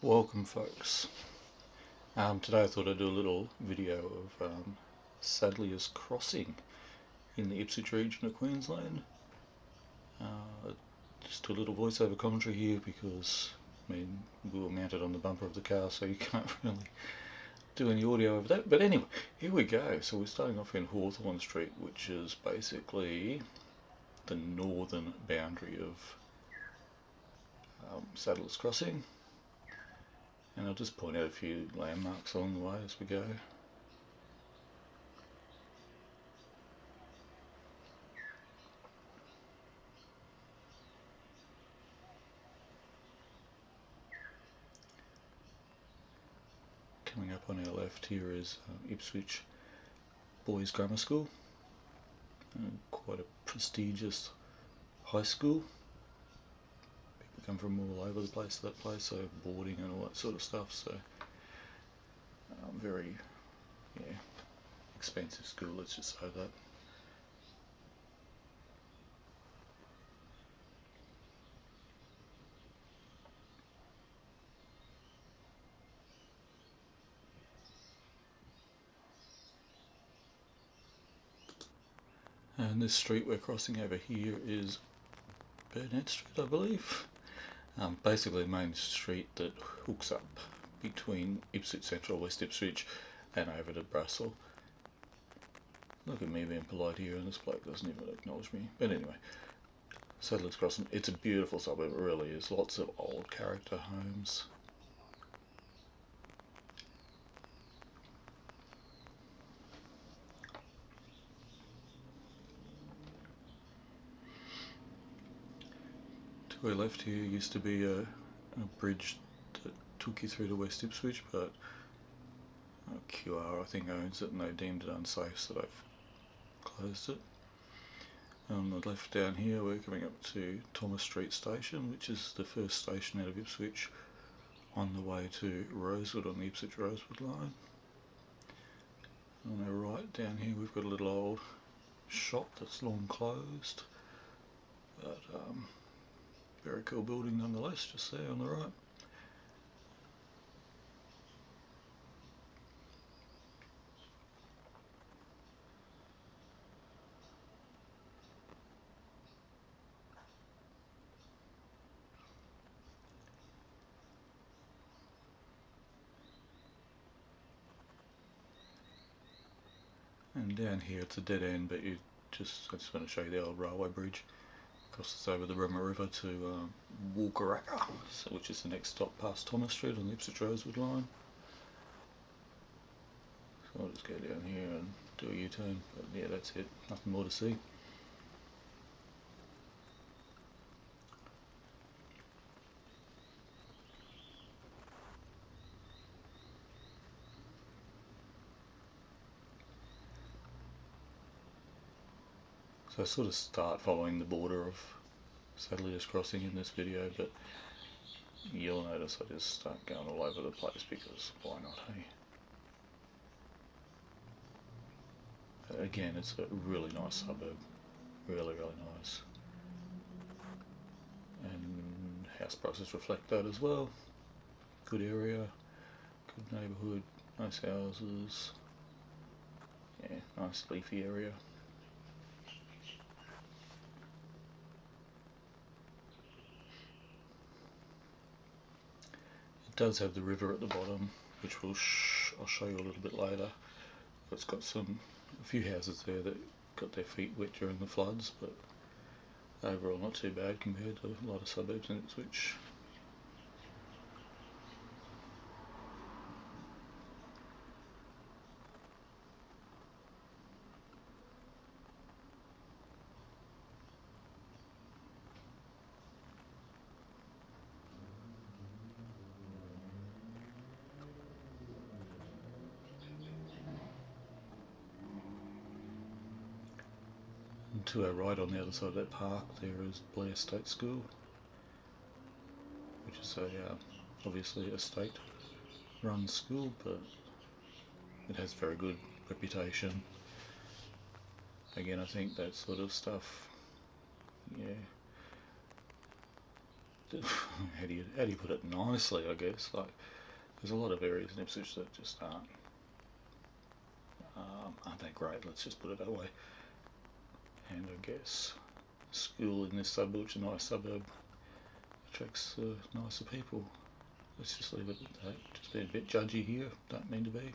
Welcome folks. Today I thought I'd do a little video of Sadliers crossing in the Ipswich region of Queensland. Just do a little voiceover commentary here because we were mounted on the bumper of the car, so you can't really do any audio over that. But anyway, here we go. So we're starting off in Hawthorn Street, which is basically the northern boundary of Sadliers Crossing. And I'll just point out a few landmarks along the way as we go. Coming up on our left here is Ipswich Boys Grammar School, quite a prestigious high school. People come from all over the place to that place, so boarding and all that sort of stuff, so very expensive school, let's just say that. And this street we're crossing over here is Burnett Street, I believe. Basically the main street that hooks up between Ipswich Central, West Ipswich, and over to Brussels. Look at me being polite here, and this bloke doesn't even acknowledge me. But anyway, Sadliers Crossing, it's a beautiful suburb, it really is. Lots of old character homes. To our left here used to be a bridge that took you through to West Ipswich, but QR I think owns it and they deemed it unsafe, so they've closed it. On the left down here we're coming up to Thomas Street Station, which is the first station out of Ipswich on the way to Rosewood on the Ipswich-Rosewood line. On our right down here we've got a little old shop that's long closed, but very cool building nonetheless, just there on the right. And down here it's a dead end, but I just want to show you the old railway bridge. Crosses over the Rema River to Walkaracka, which is the next stop past Thomas Street on the Ipswich-Rosewood line. So I'll just go down here and do a U-turn, but yeah, that's it, nothing more to see. So I sort of start following the border of Sadliers Crossing in this video, but you'll notice I just start going all over the place because why not, hey? Again, it's a really nice suburb, really nice. And house prices reflect that as well. Good area, good neighbourhood, nice houses, yeah, nice leafy area. It does have the river at the bottom, which I'll show you a little bit later. It's got a few houses there that got their feet wet during the floods, but overall not too bad compared to a lot of suburbs in Ipswich. And to our right on the other side of that park there is Blair State School, which is obviously a state run school, but it has very good reputation. Again, I think that sort of stuff, yeah, how do you put it nicely? I guess like there's a lot of areas in Ipswich that just aren't that great. Let's just put it that way. And I guess school in this suburb, which is a nice suburb, attracts nicer people. Let's just leave it at that. Just being a bit judgy here. Don't mean to be.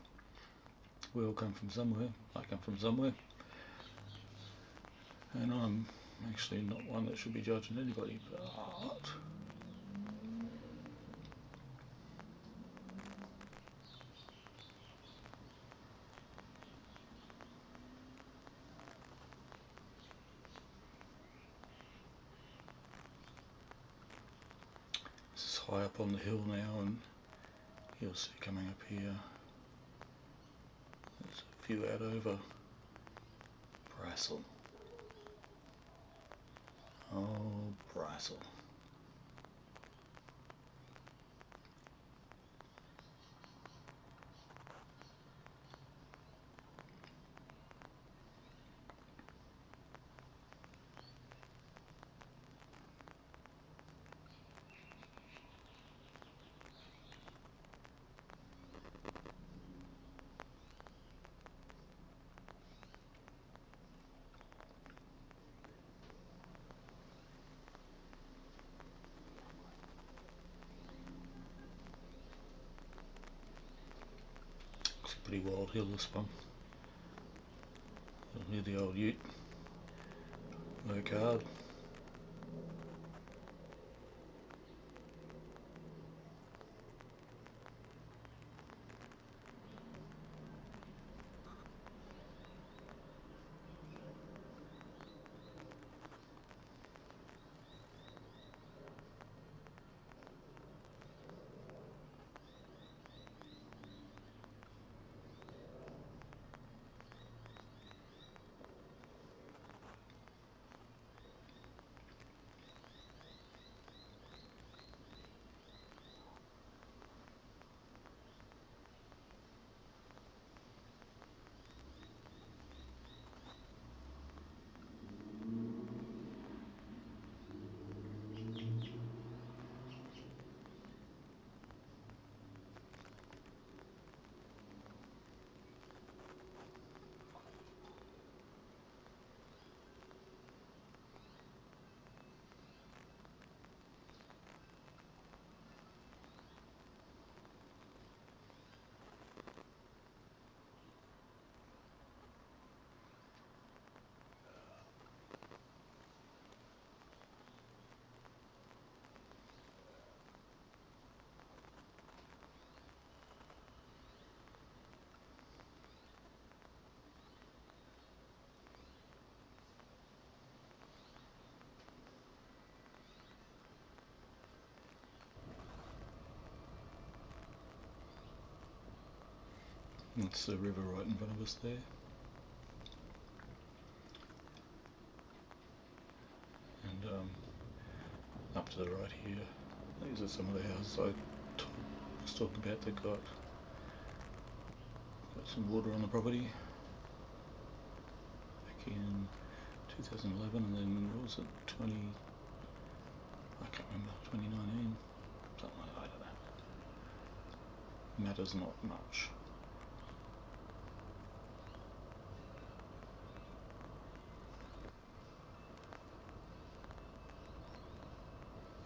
We all come from somewhere. I come from somewhere. And I'm actually not one that should be judging anybody, but this is high up on the hill now, and you'll see coming up here there's a view out over Brassel. Oh, Brassel. It's a pretty wild hill, this one. Near the old ute. Work hard. That's the river right in front of us there. And up to the right here, these are some of the houses I was talking about that got some water on the property back in 2011, and then what was it, I can't remember, 2019, something like that, I don't know. Matters not much.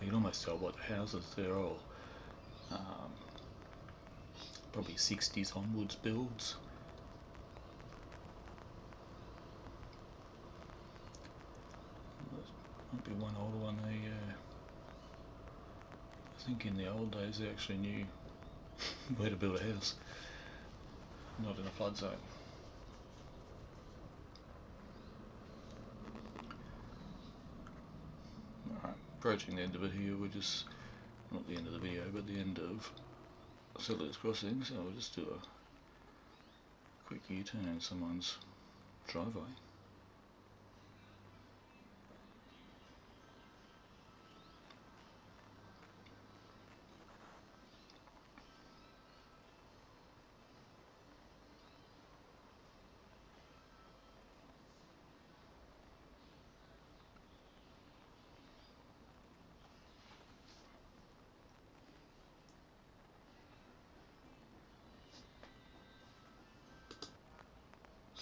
You can almost tell by the houses, they're all probably 60s onwards builds. Might be one older one. I think in the old days they actually knew where to build a house, not in a flood zone. Alright, approaching the end of it here. We're just, not the end of the video, but the end of Sadliers Crossing, so we'll just do a quick U-turn in someone's driveway.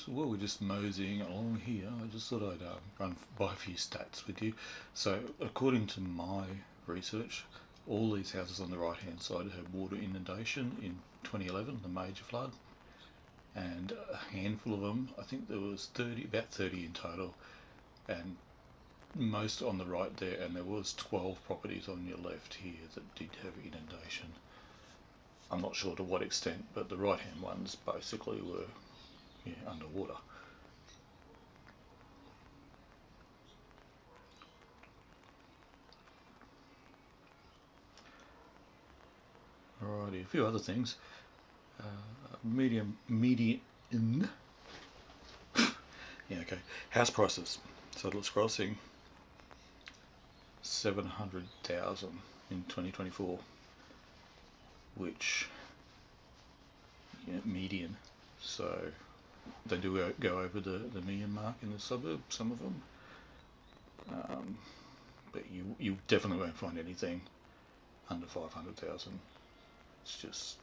So while we're just moseying along here, I just thought I'd run by a few stats with you. So according to my research, all these houses on the right hand side had water inundation in 2011, the major flood, and a handful of them, I think there was about 30 in total, and most on the right there, and there was 12 properties on your left here that did have inundation. I'm not sure to what extent, but the right hand ones basically were underwater. Alrighty, a few other things. Median. Yeah, okay. House prices. Sadliers Crossing, 700,000 in 2024, which median. So they do go over the million mark in the suburb, some of them. But you definitely won't find anything under 500,000. It's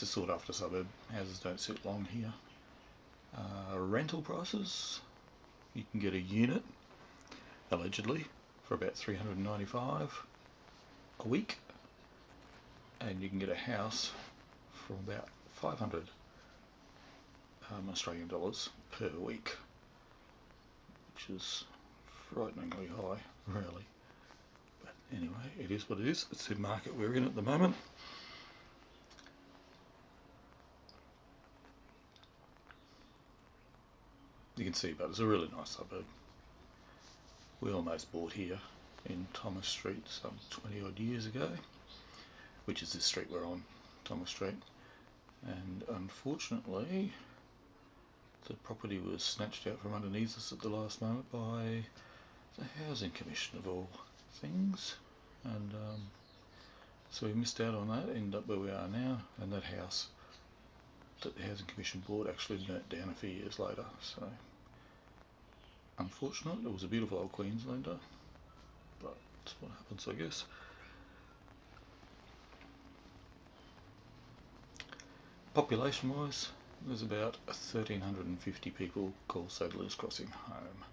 a sought after suburb. Houses don't sit long here. Rental prices, you can get a unit, allegedly, for about 395 a week, and you can get a house for about 500 Australian dollars per week, which is frighteningly high, really. But anyway, it is what it is. It's the market we're in at the moment. You can see, but it's a really nice suburb. We almost bought here in Thomas Street some 20 odd years ago, which is this street we're on, Thomas Street, and unfortunately the property was snatched out from underneath us at the last moment by the Housing Commission of all things, and so we missed out on that, ended up where we are now, and that house that the Housing Commission bought actually burnt down a few years later. So unfortunate. It was a beautiful old Queenslander, but that's what happens, I guess. Population wise, there's about 1,350 people call Sadliers Crossing home.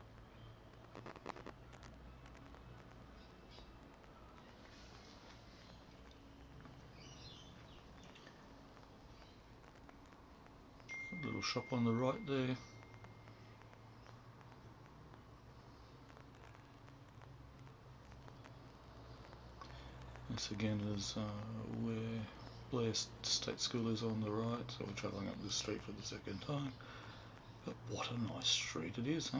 A little shop on the right there. This again is where Blair State School is on the right, so we're travelling up this street for the second time. But what a nice street it is, eh?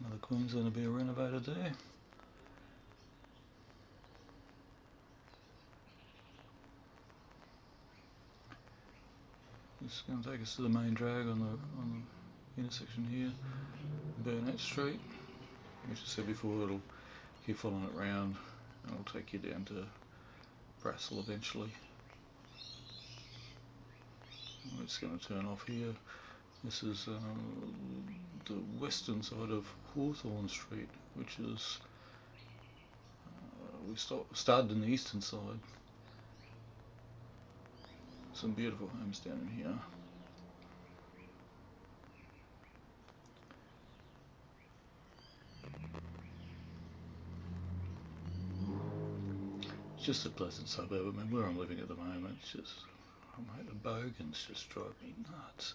Another Queenslander being renovated there. This is going to take us to the main drag on the intersection here, Burnett Street. As I said before, it'll keep following it round and it'll take you down to Brassel eventually. We're just going to turn off here. This is the western side of Hawthorne Street, which is we started in the eastern side. Some beautiful homes down in here. It's just a pleasant suburb. I mean, where I'm living at the moment, it's just, the bogans just drive me nuts.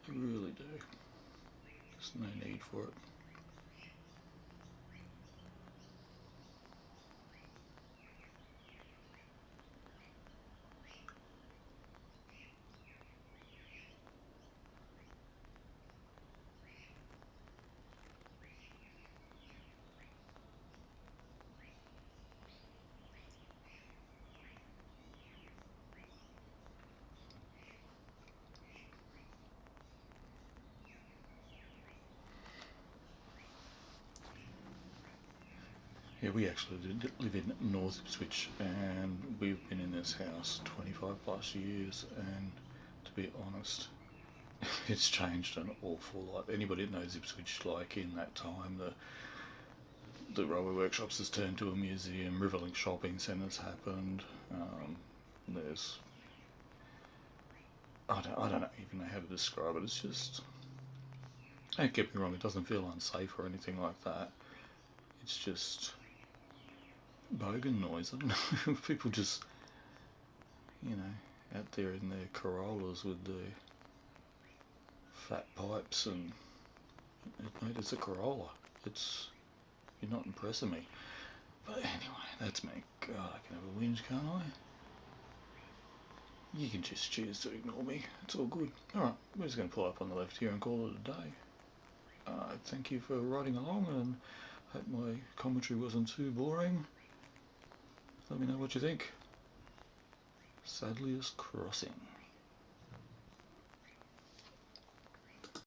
They really do. There's no need for it. Yeah, we actually live in North Ipswich, and we've been in this house 25 plus years, and be honest, it's changed an awful lot. Anybody that knows Ipswich, like in that time, the railway workshops has turned to a museum, Riverlink shopping centre's happened. There's I don't even know how to describe it. It's just, don't get me wrong, it doesn't feel unsafe or anything like that. It's just bogan noise. I don't know. People just, out there in their Corollas with their fat pipes, and mate, it's a Corolla. You're not impressing me. But anyway, that's me. God, I can have a whinge, can't I? You can just choose to ignore me. It's all good. Alright, we're just going to pull up on the left here and call it a day. Thank you for riding along, and hope my commentary wasn't too boring. Let me know what you think. Sadliers Crossing.